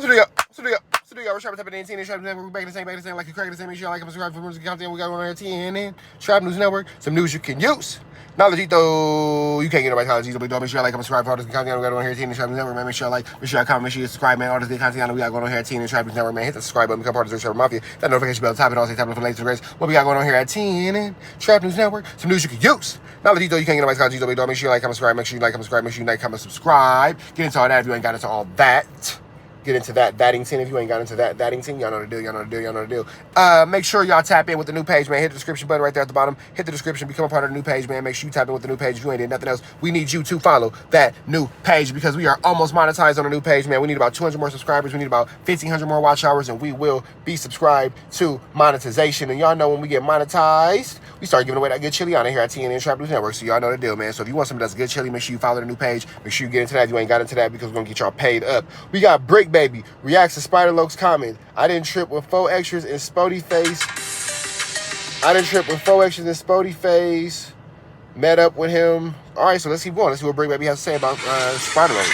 We're trying to type it in 10 and Trap News Network. We're back in the same, like a crack the same. Make sure you like, subscribe for music content. We got on here 10 and Trap News Network. Some news you can use. Knowledge, you can't get nobody college easily. Don't make sure you like, subscribe for all this content. We got on here 10 and Trap News Network, man. Make sure you like, make sure you comment, make sure you subscribe, man. All this good content we got going on here at 10 and Trap News Network, man. Hit the subscribe button, become part of the Trap Mafia. That notification bell, tap it all, say tap it for the latest grace. What we got going on here at 10 and Trap News Network. Some news you can use. Knowledge, you can't get nobody college easily. Don't make sure you like, subscribe, make sure you like, subscribe, make sure you like, subscribe. Get into all that if you ain't got into all that. Get into thatting if you ain't got into thatting. Y'all know the deal. Make sure y'all tap in with the new page, man. Hit the description button right there at the bottom. Hit the description, become a part of the new page, man. Make sure you tap in with the new page. If you ain't did nothing else, we need you to follow that new page because we are almost monetized on the new page, man. We need about 200 more subscribers. We need about 1,500 more watch hours, and we will be subscribed to monetization. And y'all know when we get monetized, we start giving away that good chili on here at TNN Trap News Network. So y'all know the deal, man. So if you want something that's good chili, make sure you follow the new page. Make sure you get into that if you ain't got into that because we're going to get y'all paid up. We got Bricc, baby. Reacts to Spider-Loke's comment. I didn't trip with 4 extras in Spody face. Met up with him. All right, so let's keep going. Let's see what Bricc, baby has to say about Spider-Loke.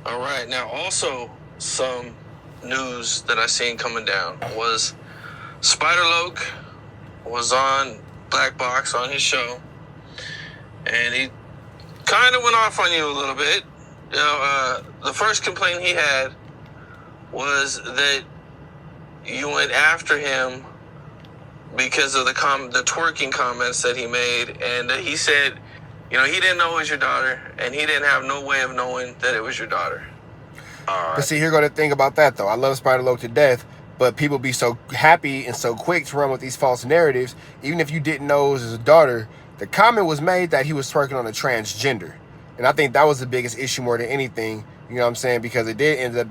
All right, now also some news that I seen coming down was Spider-Loke was on Black Box on his show, and he kind of went off on you a little bit. You know, the first complaint he had was that you went after him because of the twerking comments that he made, and he said, you know, he didn't know it was your daughter, and he didn't have no way of knowing that it was your daughter. But see, here go the thing about that, though. I love Spider-Loke to death, but people be so happy and so quick to run with these false narratives. Even if you didn't know it was his daughter, the comment was made that he was twerking on a transgender. And I think that was the biggest issue more than anything, you know what I'm saying? Because it did end up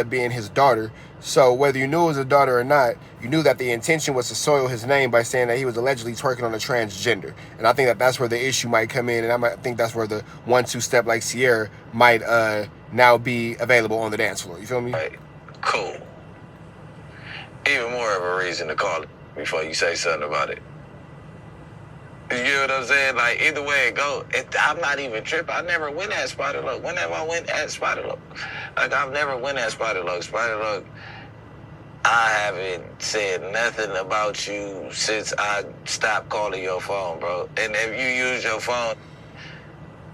being his daughter. So whether you knew it was a daughter or not, you knew that the intention was to soil his name by saying that he was allegedly twerking on a transgender. And I think that that's where the issue might come in. And I think that's where the 1-2 step like Sierra might now be available on the dance floor. You feel me? Right. Cool. Even more of a reason to call it before you say something about it. You know what I'm saying? Like, either way it go, I'm not even tripping. I never went at Spider-Loke. Whenever I went at Spider-Loke, like, I've never went at Spider-Loke. Spider-Loke, I haven't said nothing about you since I stopped calling your phone, bro. And if you use your phone,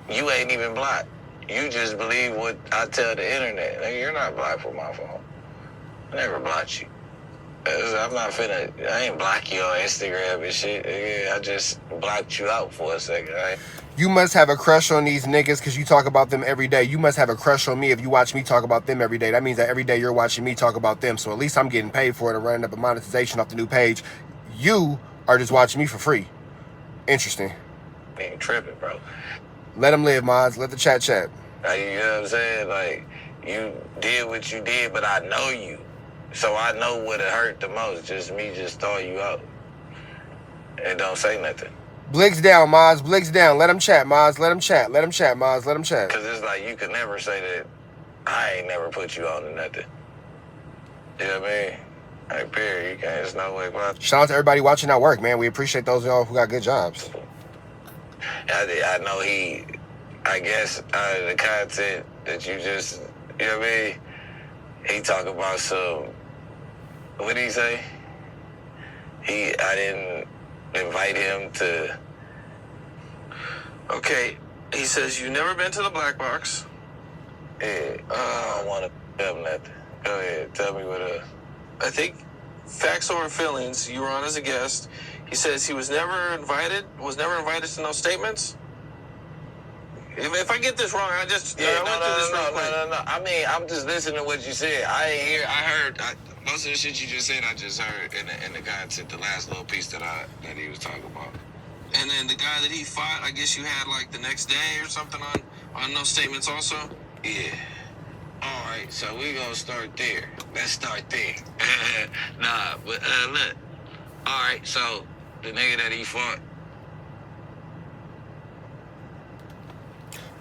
you ain't even blocked. You just believe what I tell the internet. Like, you're not blocked from my phone. I never blocked you. I'm not finna, I ain't block you on Instagram and shit. I just blocked you out for a second, right? You must have a crush on these niggas because you talk about them every day. You must have a crush on me if you watch me talk about them every day. That means that every day you're watching me talk about them. So at least I'm getting paid for it and running up a monetization off the new page. You are just watching me for free. Interesting. Ain't tripping, bro. Let them live, mods. Let the chat. Like, you know what I'm saying? Like, you did what you did, but I know you. So I know what it hurt the most. Just me just throw you out. And don't say nothing. Blick's down, mods. Blick's down. Let him chat, mods. Let him chat, mods. Let him chat. Because it's like you could never say that I ain't never put you on to nothing. You know what I mean? Like, period. You can't. There's no way about it. Shout out to everybody watching at work, man. We appreciate those of y'all who got good jobs. I know I guess the content that you just, you know what I mean? He talk about some, what did he say? I didn't invite him to. Okay, he says you never been to the Black Box. Yeah, I don't want to tell him nothing. Go ahead, tell me what I think facts over feelings. You were on as a guest. He says he was never invited to no statements. If I get this wrong, I went through this real quick. No. I mean, I'm just listening to what you said. I ain't hear. I heard most of the shit you just said. I just heard in the content, the last little piece that he was talking about. And then the guy that he fought, I guess you had like the next day or something on no statements also. Yeah. All right, so we gonna start there. Let's start there. Nah, but look. All right, so the nigga that he fought.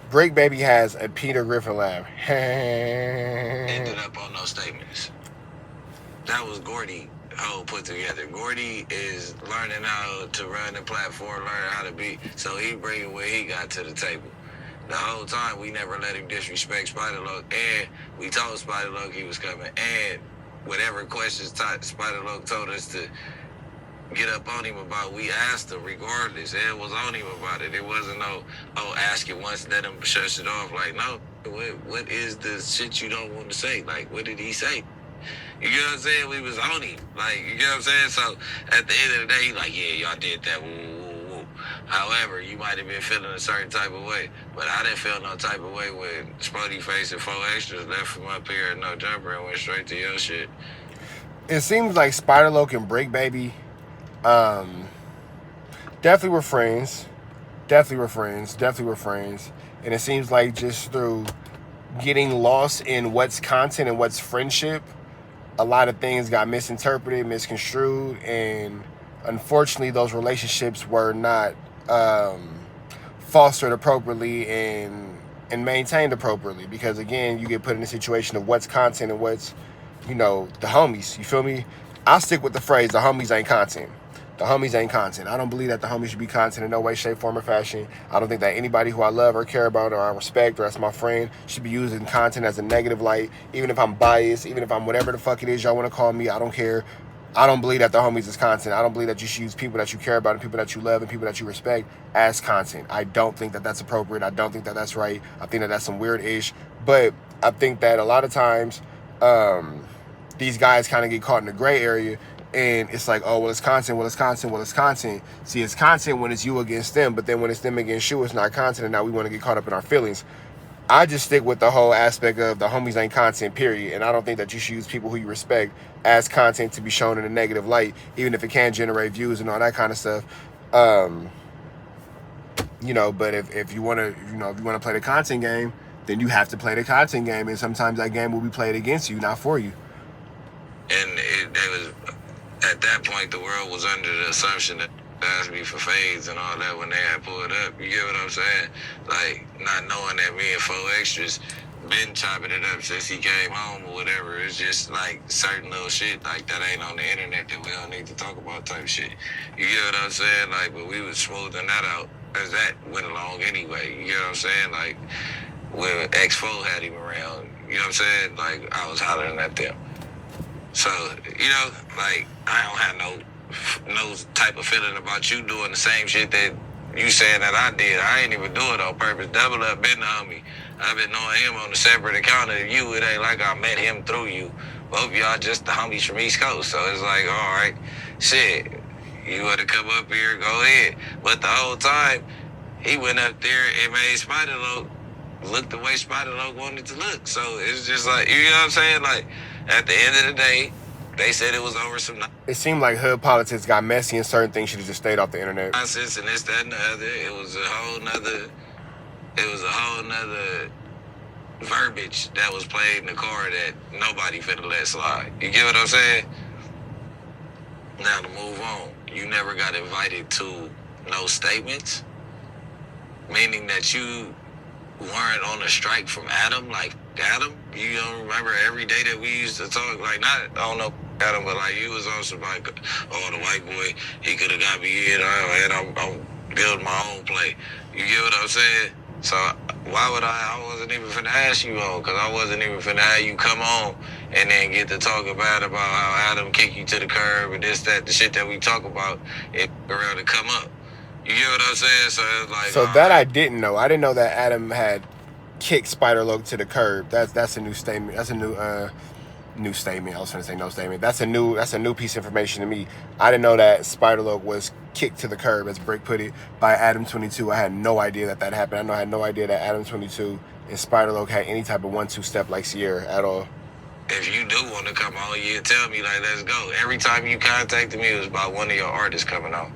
Bricc baby has a Peter Griffin laugh. Ended up on those statements. That was Gordy whole put together. Gordy is learning how to run the platform, learning how to be. So he bringing what he got to the table. The whole time, we never let him disrespect Spider-Loc, and we told Spider-Loc he was coming, and whatever questions Spider-Loc told us to get up on him about, we asked him regardless, and was on him about it. It wasn't no, ask it once, let him shush it off. Like, no, what is the shit you don't want to say? Like, what did he say? You get what I'm saying? We was on him. Like, you get what I'm saying? So, at the end of the day, he like, yeah, y'all did that. Woo, woo, woo. However, you might have been feeling a certain type of way. But I didn't feel no type of way when Spuddy Face and 4 Extras left from up here and no jumper and went straight to your shit. It seems like Spider-Loc and Bricc Baby definitely were friends. Definitely were friends. And it seems like just through getting lost in what's content and what's friendship, a lot of things got misinterpreted, misconstrued, and unfortunately those relationships were not fostered appropriately and maintained appropriately, because again, you get put in a situation of what's content and what's, the homies. You feel me? I stick with the phrase, the homies ain't content. The homies ain't content. I don't believe that the homies should be content in no way, shape, form, or fashion. I don't think that anybody who I love or care about or I respect or that's my friend should be using content as a negative light. Even if I'm biased, even if I'm whatever the fuck it is y'all want to call me, I don't care. I don't believe that the homies is content. I don't believe that you should use people that you care about and people that you love and people that you respect as content. I don't think that that's appropriate. I don't think that that's right. I think that that's some weird-ish. But I think that a lot of times these guys kind of get caught in the gray area. And it's like, oh, well, it's content. See, it's content when it's you against them. But then when it's them against you, it's not content. And now we want to get caught up in our feelings. I just stick with the whole aspect of the homies ain't content, period. And I don't think that you should use people who you respect as content to be shown in a negative light, even if it can generate views and all that kind of stuff. But if you want to play the content game, then you have to play the content game. And sometimes that game will be played against you, not for you. And it was... At that point, the world was under the assumption that they asked me for fades and all that when they had pulled up. You get what I'm saying? Like, not knowing that me and 4 Extras been chopping it up since he came home or whatever. It's just, like, certain little shit, like, that ain't on the internet that we don't need to talk about type shit. You get what I'm saying? Like, but we was smoothing that out as that went along anyway. You get what I'm saying? Like, when X4 had him around, you know what I'm saying? Like, I was hollering at them. So, like, I don't have no type of feeling about you doing the same shit that you saying that I did. I ain't even do it on purpose. Double Up been the homie. I've been knowing him on a separate account of you. It ain't like I met him through you. Both y'all just the homies from East Coast. So it's like, all right, shit, you want to come up here, go ahead. But the whole time, he went up there and made Spider-Loc look the way Spider-Loc wanted to look. So it's just like, you know what I'm saying? Like, at the end of the day, they said it was over some... It seemed like hood politics got messy and certain things should have just stayed off the internet. Nonsense and this, that, and the other. It was a whole nother verbiage that was played in the car that nobody finna let slide. You get what I'm saying? Now to move on. You never got invited to no statements, meaning that you weren't on a strike from Adam. Like, Adam, you don't remember every day that we used to talk? Like, not, I don't know Adam, but like, you was on some like, oh, the white boy, he could have got me in, and I'm building my own play. You get what I'm saying? So why would I wasn't even finna ask you on, because I wasn't even finna have you come on and then get to talk about how Adam kicked you to the curb and this, that, the shit that we talk about, it around to come up. You get what I'm saying? So it's like... So that I didn't know. I didn't know that Adam had kicked Spider-Loc to the curb. That's a new statement. That's a new statement. I was trying to say no statement. That's a new piece of information to me. I didn't know that Spider-Loc was kicked to the curb, as Bricc put it, by Adam 22. I had no idea that happened. I had no idea that Adam 22 and Spider-Loc had any type of 1-2 step like Sierra at all. If you do want to come on, you tell me, like, let's go. Every time you contacted me, it was about one of your artists coming on.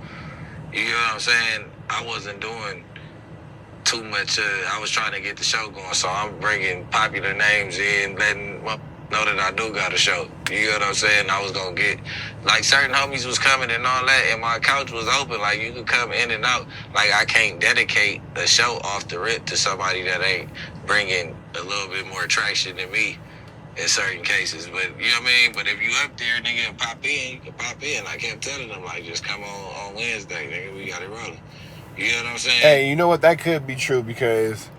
You know what I'm saying? I wasn't doing too much. I was trying to get the show going, so I'm bringing popular names in, letting know that I do got a show. You know what I'm saying? I was going to get, like, certain homies was coming and all that, and my couch was open. Like, you could come in and out. Like, I can't dedicate a show off the rip to somebody that ain't bringing a little bit more attraction than me in certain cases. But, you know what I mean? But if you up there, nigga, pop in, you can pop in. I kept telling them, like, just come on Wednesday, nigga. We got it rolling. You know what I'm saying? Hey, you know what? That could be true because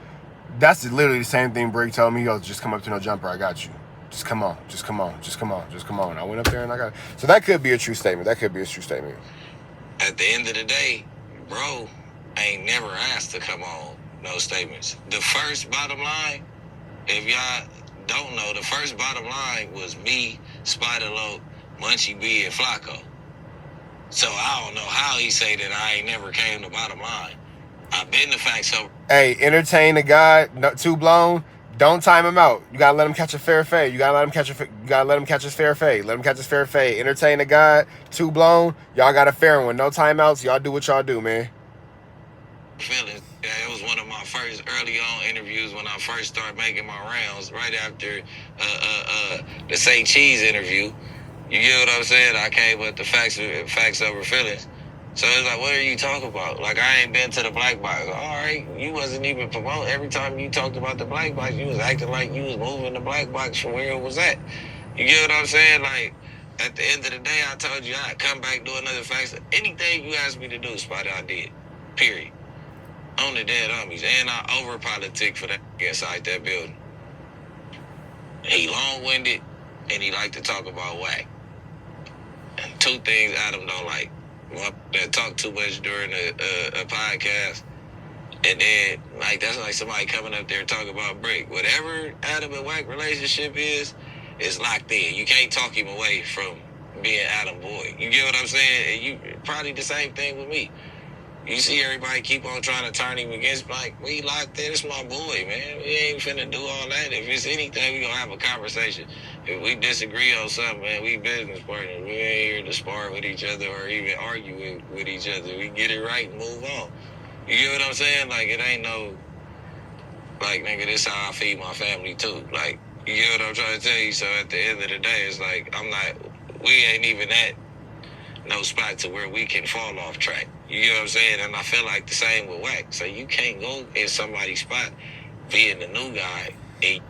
That's literally the same thing Bricc told me. He goes, just come up to no jumper. I got you. Just come on. Just come on. Just come on. Just come on. I went up there and I got it. So that could be a true statement. That could be a true statement. At the end of the day, bro ain't never asked to come on no statements. The first bottom line, if y'all don't know, the first bottom line was me, Spider-Loc, Munchie B, and Flacco. So I don't know how he say that I ain't never came to bottom line. I've been the facts over. Hey, entertain the guy, too blown. Don't time him out. You gotta let him catch a fair fade. You gotta let him catch his fair fade. Let him catch his fair fade. Entertain the guy, too blown. Y'all got a fair one. No timeouts. Y'all do what y'all do, man. Feelings. Yeah, it was one of my first early on interviews when I first started making my rounds. Right after the Say Cheese interview. You get what I'm saying? I came with the facts over feelings. So it's like, what are you talking about? Like, I ain't been to the black box. All right, you wasn't even promoting. Every time you talked about the black box, you was acting like you was moving the black box from where it was at. You get what I'm saying? Like, at the end of the day, I told you I'd come back, do another facts. Anything you asked me to do, Spider, I did. Period. On the dead homies. And I over-politic for that inside that building. He long-winded, and he like to talk about whack. And two things Adam don't like. One, that talk too much during a podcast. And then, like, that's like somebody coming up there talking about Bricc. Whatever Adam and Wack relationship is locked in. You can't talk him away from being Adam Boy. You get what I'm saying? And you probably the same thing with me. You see everybody keep on trying to turn him against, like, we locked in. It's my boy, man. We ain't finna do all that. If it's anything, we gonna have a conversation. If we disagree on something, man, we business partners. We ain't here to spar with each other or even argue with each other. We get it right and move on. You get what I'm saying? Like, it ain't no, like, nigga, this how I feed my family, too. Like, you get what I'm trying to tell you? So at the end of the day, it's like, we ain't even at no spot to where we can fall off track. You get what I'm saying? And I feel like the same with Wack. So you can't go in somebody's spot being the new guy.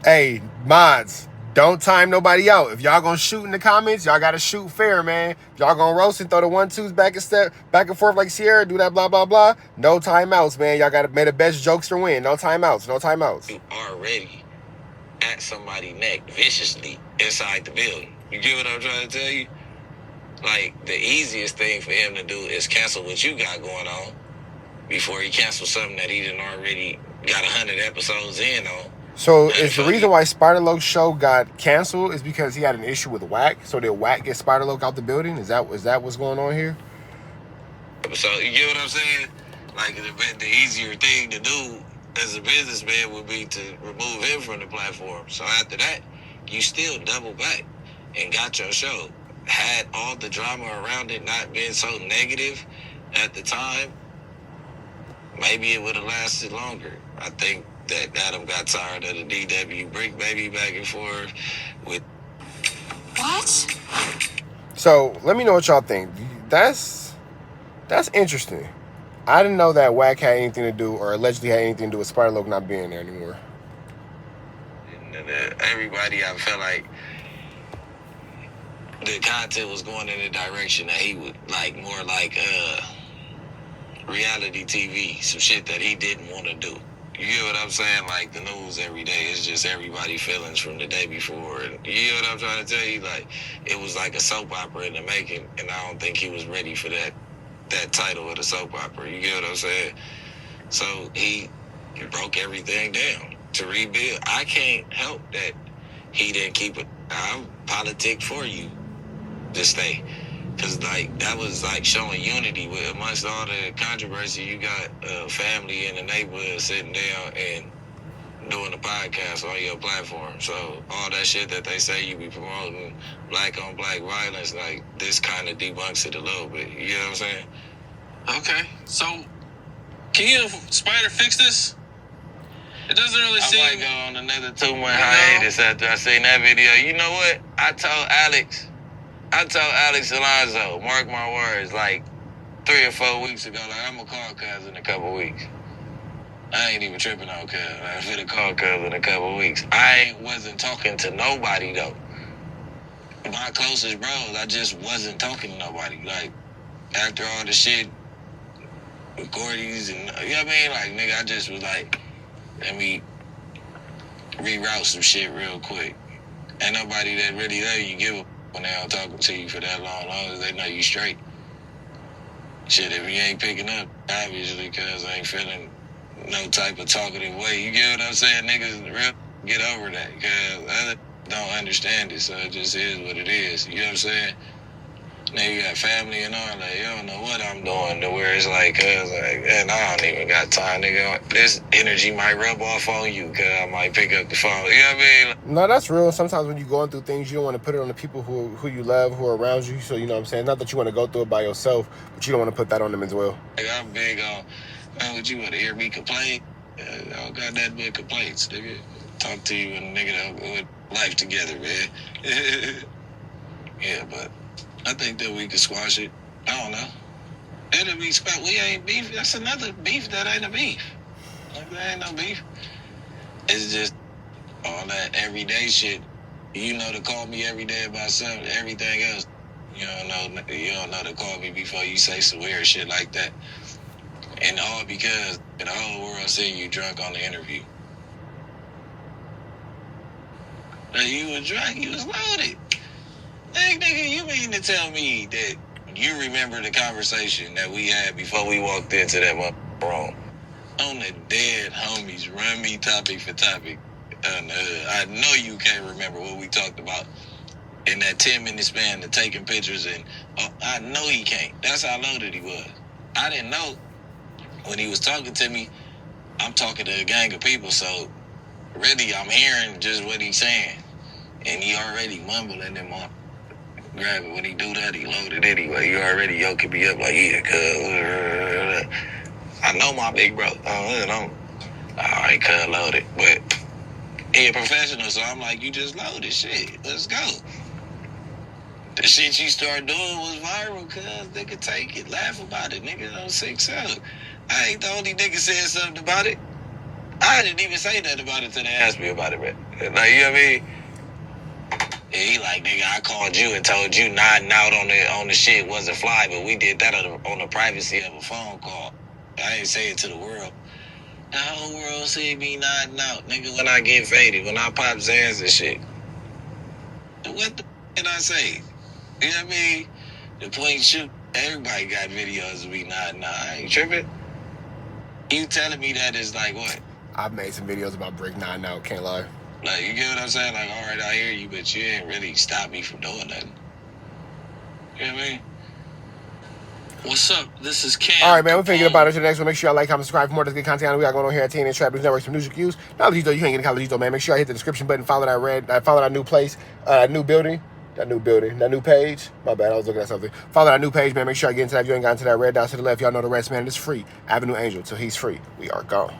Hey, mods, don't time nobody out. If y'all gonna shoot in the comments, y'all gotta shoot fair, man. If y'all gonna roast and throw the 1-2s back and forth like Sierra, do that blah blah blah. No timeouts, man. Y'all gotta make the best jokester win. No timeouts. No timeouts. You already at somebody's neck viciously inside the building. You get what I'm trying to tell you? Like, the easiest thing for him to do is cancel what you got going on before he cancels something that he done already got 100 episodes in on. So is the reason why Spider-Loc's show got canceled is because he had an issue with Wack? So did Wack get Spider-Loc out the building? Is that what's going on here? So you get what I'm saying? Like, the easier thing to do as a businessman would be to remove him from the platform. So after that, you still double back and got your show. Had all the drama around it not been so negative at the time, maybe it would have lasted longer. I think that Adam got tired of the DW Bricc baby back and forth with. What? So let me know what y'all think. That's interesting. I didn't know that Wack had anything to do, or allegedly had anything to do with Spider-Loc not being there anymore. And everybody, I felt like the content was going in a direction that he would like, more like reality TV, some shit that he didn't want to do. You get what I'm saying? Like, the news every day is just everybody feelings from the day before. And you get what I'm trying to tell you? Like, it was like a soap opera in the making, and I don't think he was ready for that title of the soap opera. You get what I'm saying? So he broke everything down to rebuild. I can't help that he didn't keep it. I'm politic for you to stay. Because, like, that was, like, showing unity with amongst all the controversy. You got family in the neighborhood sitting down and doing a podcast on your platform. So all that shit that they say you be promoting black-on-black violence, like, this kind of debunks it a little bit. You know what I'm saying? Okay, so can you, Spider, fix this? It doesn't really seem... I might go on another 2-month hiatus after I seen that video. You know what? I told Alex Alonso, mark my words, like 3 or 4 weeks ago, like, I'm going to call Cuz in a couple weeks. I ain't even tripping on Cuz. I'm finna call Cuz in a couple weeks. I wasn't talking to nobody, though. My closest bros, I just wasn't talking to nobody. Like, after all the shit with Gordy's and, you know what I mean? Like, nigga, I just was like, let me reroute some shit real quick. Ain't nobody that really let you give a when they don't talk to you for that long as they know you straight. Shit, if you ain't picking up, obviously, because I ain't feeling no type of talkative way. You get what I'm saying? Niggas real get over that, because others don't understand it, so it just is what it is. You know what I'm saying? Now you got family and all that. You don't know what I'm doing to where it's like, cuz, like, and I don't even got time, nigga. This energy might rub off on you, cuz I might pick up the phone. You know what I mean? No, that's real. Sometimes when you're going through things, you don't want to put it on the people who you love, who are around you. So, you know what I'm saying? Not that you want to go through it by yourself, but you don't want to put that on them as well. Like, I'm big on, man, would you want to hear me complain? I don't got that big complaints, nigga. Talk to you and nigga that with life together, man. Yeah, but I think that we can squash it. I don't know. It'll be we ain't beef. That's another beef that ain't a beef. Like, there ain't no beef. It's just all that everyday shit. You know to call me every day about something, everything else. You don't know to call me before you say some weird shit like that. And all because the whole world seen you drunk on the interview. Now you was drunk, you was loaded. Hey, nigga, you mean to tell me that you remember the conversation that we had before we walked into that room? On the dead homies, run me topic for topic. I know you can't remember what we talked about in that 10-minute span of taking pictures, and I know he can't. That's how loaded he was. I didn't know when he was talking to me. I'm talking to a gang of people, so really I'm hearing just what he's saying, and he already mumbling in my grab it. When he do that, he loaded anyway. You already yoking me up like, yeah, cuz I know my big bro. All right, cuz loaded, but he a professional, so I'm like, you just loaded, shit. Let's go. The shit you start doing was viral, cuz nigga take it, laugh about it, nigga on 6-7. I ain't the only nigga saying something about it. I didn't even say nothing about it till they asked me about it, man. Like, you know what I mean? And he like, nigga, I called you and told you nodding out on the shit wasn't fly, but we did that on the privacy of a phone call. I ain't say it to the world. The whole world see me nodding out, nigga, when I get faded, when I pop Zans and shit. What the can I say? You know what I mean? The point shoot, everybody got videos of me nodding out. I ain't tripping. You telling me that is like what? I've made some videos about Bricc nodding out, can't lie. Like, you get what I'm saying? Like, all right, I hear you, but you ain't really stop me from doing nothing. You know what I mean? What's up? This is Cam. All right, man, we're thinking about it to the next one. Make sure y'all like, comment, subscribe for more of this good content we got going on here at TNN Trap News Network. Some news you can use. Knowledge you can't get a college, man. Make sure I hit the description button, follow that new place, new building. That new page. My bad, I was looking at something. Follow that new page, man. Make sure I get into that. If you ain't got into that red dot to the left, y'all know the rest, man. It's free. Avenue Angel, till he's free. We are gone.